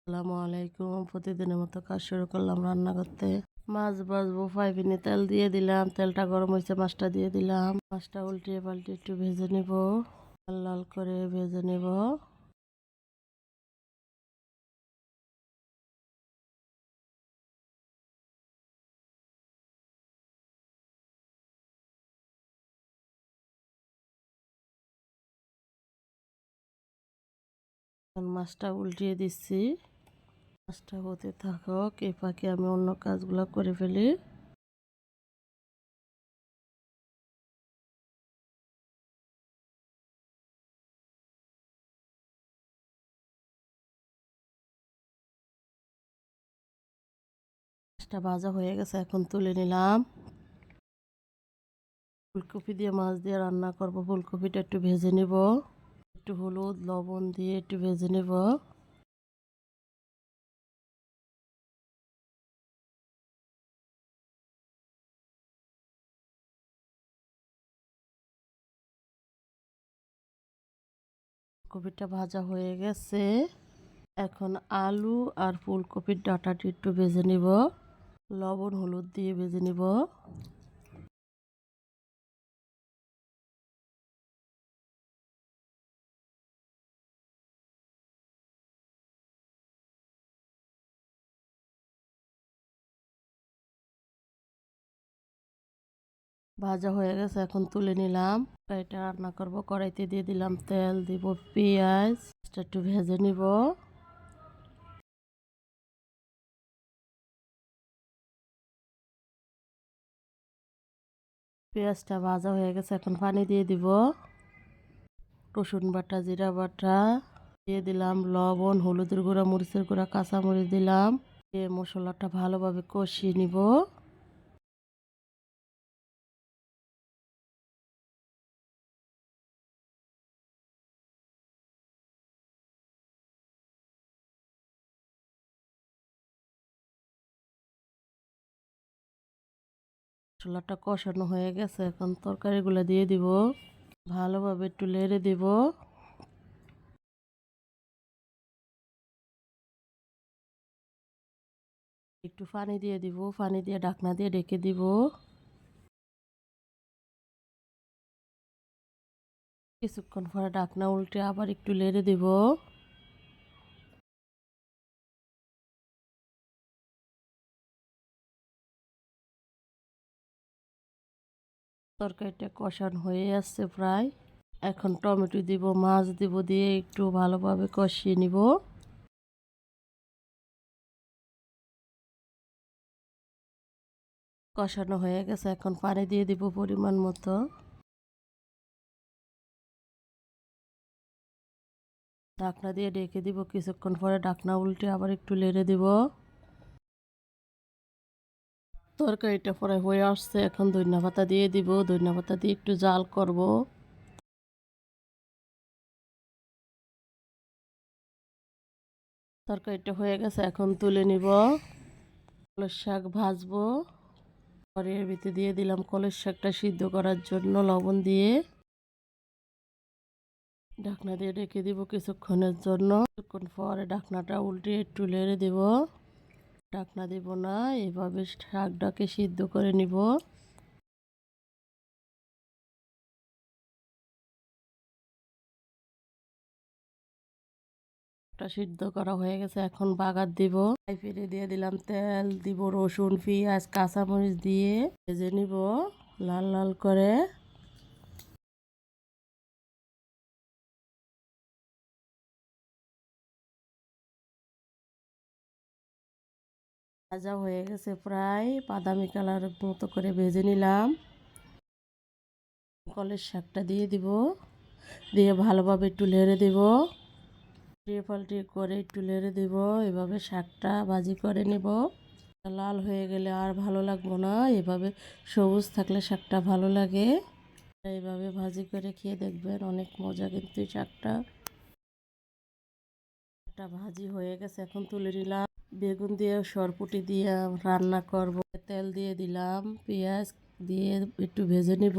আসসালামু আলাইকুম। প্রতিদিনের মতো কাজ শুরু করলাম রান্না করতে। মাছ ভাজবো, ফ্রাই প্যানে তেল দিয়ে দিলাম। তেলটা গরম হয়েছে, মাছটা দিয়ে দিলাম। মাছটা উল্টিয়ে পাল্টে একটু ভেজে নিব, লাল লাল করে ভেজে নিব। এখন মাছটা উল্টিয়ে দিচ্ছি। মাছটা হতে থাকুক, এই ফাঁকে আমি অন্য কাজগুলো করে ফেলি। মাছটা ভাজা হয়ে গেছে, এখন তুলে নিলাম। ফুলকপি দিয়ে মাছ দিয়ে রান্না করব। ফুলকপিটা একটু ভেজে নিব, একটু হলুদ লবণ দিয়ে একটু ভেজে নিব। কপিটা ভাজা হয়ে গেছে, এখন আলু আর ফুলকপির ডাঁটাটি একটু ভেজে নিব, লবণ হলুদ দিয়ে ভেজে নিব। ভাজা হয়ে গেছে, এখন তুলে নিলাম। এটা রান্না করব, কড়াইতে দিয়ে দিলাম তেল, দিব পেঁয়াজ, একটু ভেজে নিব। পেঁয়াজটা ভাজা হয়ে গেছে, এখন পানি দিয়ে দিব। রসুন বাটা, জিরা বাটা দিয়ে দিলাম, লবণ হলুদের গুঁড়া মরিচের গুঁড়া কাঁচামরিচ দিলাম। দিয়ে মশলাটা ভালোভাবে কষিয়ে নিব। মশলাটা কষানো হয়ে গেছে, এখন তরকারিগুলো দিয়ে দিব। ভালোভাবে একটু নেড়ে দিব। একটু পানি দিয়ে দিব, পানি দিয়ে ঢাকনা দিয়ে ঢেকে দিব। কিছুক্ষণ পরে ঢাকনা উল্টে আবার একটু নেড়ে দিব। তরকারিটা কষানো হয়ে আসছে প্রায়। এখন টমেটো দিব, মাছ দিব, দিয়ে একটু ভালোভাবে কষিয়ে নিব। কষানো হয়ে গেছে, এখন পানি দিয়ে দিব পরিমাণ মতো। ঢাকনা দিয়ে ঢেকে দিব, কিছুক্ষণ পরে ঢাকনা উল্টে আবার একটু নেড়ে দিব। তরকারিটা পরে হয়ে আসছে, এখন ধনিয়া পাতা দিয়ে দিব। ধনিয়া পাতা দিয়ে একটু জাল করব। তরকারিটা হয়ে গেছে, এখন তুলে নিব। কলস শাক ভাজবো। কড়াইয়ের ভিতরে দিয়ে দিলাম কলস শাকটা সিদ্ধ করার জন্য লবণ দিয়ে। ঢাকনা দিয়ে ঢেকে দিব কিছুক্ষণের জন্য। কিছুক্ষণ পরে ঢাকনাটা উল্টে একটু নেড়ে দিব। ঢাকনা দিব না, এভাবে শাকটাকে সিদ্ধ করে নিব। সিদ্ধ করা হয়ে গেছে, এখন বাগার দিব। ফিরে দিয়ে দিলাম তেল, দিব রসুন পেঁয়াজ কাঁচামরিচ দিয়ে ভেজে নিব লাল লাল করে। ভাজা হয়ে গেছে, প্রায় বাদামি কালার মতো করে ভেজে নিলাম। কলের শাকটা দিয়ে দিব, দিয়ে ভালোভাবে একটু নেড়ে দিব। দিয়ে পাল্টে করে একটু নেড়ে দিব। এভাবে শাকটা ভাজি করে নেব। লাল হয়ে গেলে আর ভালো লাগবো না, এভাবে সবুজ থাকলে শাকটা ভালো লাগে। এইভাবে ভাজি করে খেয়ে দেখবেন, অনেক মজা কিন্তু এই শাকটা। একটা ভাজি হয়ে গেছে, এখন তুলে নিলাম। বেগুন দিয়ে সরপুটি দিয়ে রান্না করব। তেল দিয়ে দিলাম, পেঁয়াজ দিয়ে একটু ভেজে নিব।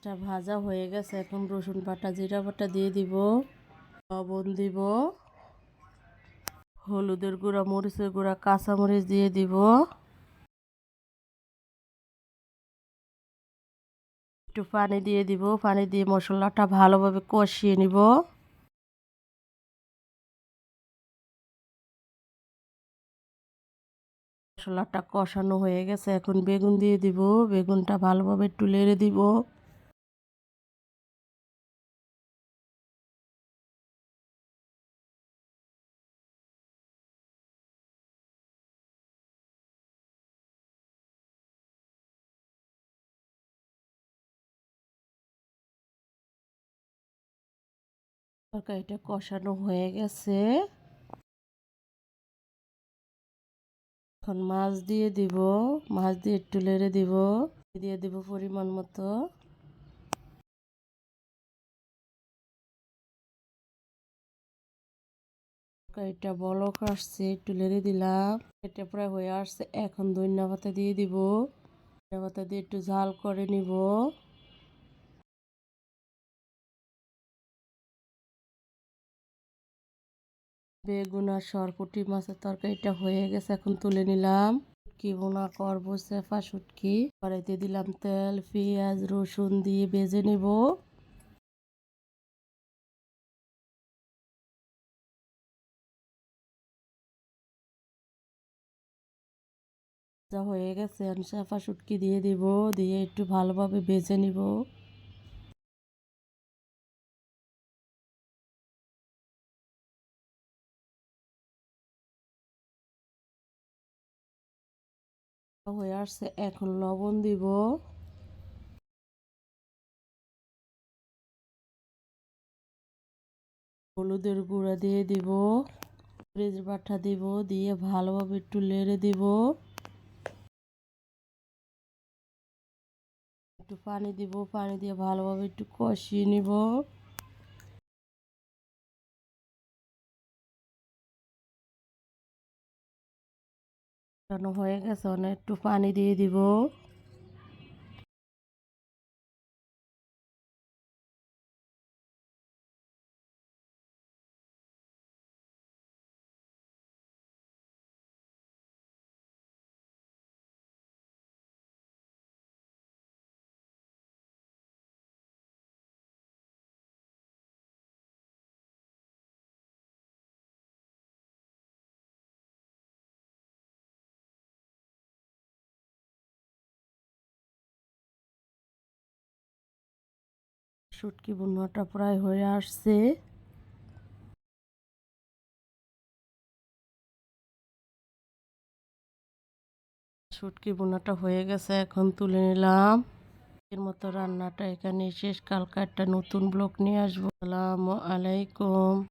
মাছটা ভাজা হয়ে গেছে, এখন রসুন বাটা জিরা বাটা দিয়ে দিব, লবণ দিব, হলুদের গুঁড়া মরিচের গুঁড়া কাঁচামরিচ দিয়ে দিব, একটু পানি দিয়ে দিব, পানি দিয়ে মশলাটা ভালোভাবে কষিয়ে নিব। মশলাটা কষানো হয়ে গেছে, এখন বেগুন দিয়ে দিব, বেগুনটা ভালোভাবে একটু নেড়ে দিব। তরকারিটা কষানো হয়ে গেছে, এখন মাছ দিয়ে দিব, মাছ দিয়ে একটু নেড়ে দিব, দিয়ে দিব পরিমাণ মতো। তরকারিটা বলক আসছে, একটু নেড়ে দিলাম, এটা প্রায় হয়ে আসছে, এখন ধনিয়া পাতা দিয়ে দিব, ধনিয়া পাতা দিয়ে একটু ঝাল করে নিব। বেগুন আর সরপুঁটি মাছের তরকারিটা হয়ে গেছে, এখন তুলে নিলাম। কি বোনা করবো চেপা শুটকি, কড়াইতে দিলাম তেল, পেঁয়াজ রসুন দিয়ে ভেজে নিব। যা হয়ে গেছে, আমি চেপা শুটকি দিয়ে দিব, দিয়ে একটু ভালোভাবে ভেজে নিব। হয়ে আসছে, এখন লবণ দিব, হলুদের গুঁড়া দিয়ে দিব, মরিচ বাটা দিব, দিয়ে ভালোভাবে একটু নেড়ে দিব। একটু পানি দিব, পানি দিয়ে ভালোভাবে একটু কষিয়ে নিব। হয়ে গেছে, অনেক একটু পানি দিয়ে দিব। শুটকি ভুনাটা প্রায় হয়ে আসছে, শুটকি ভুনাটা হয়ে গেছে, এখন তুলে নিলাম। এর মতো রান্নাটা এখানে শেষ, কালকে একটা নতুন ব্লগ নিয়ে আসবো। আসসালামু আলাইকুম।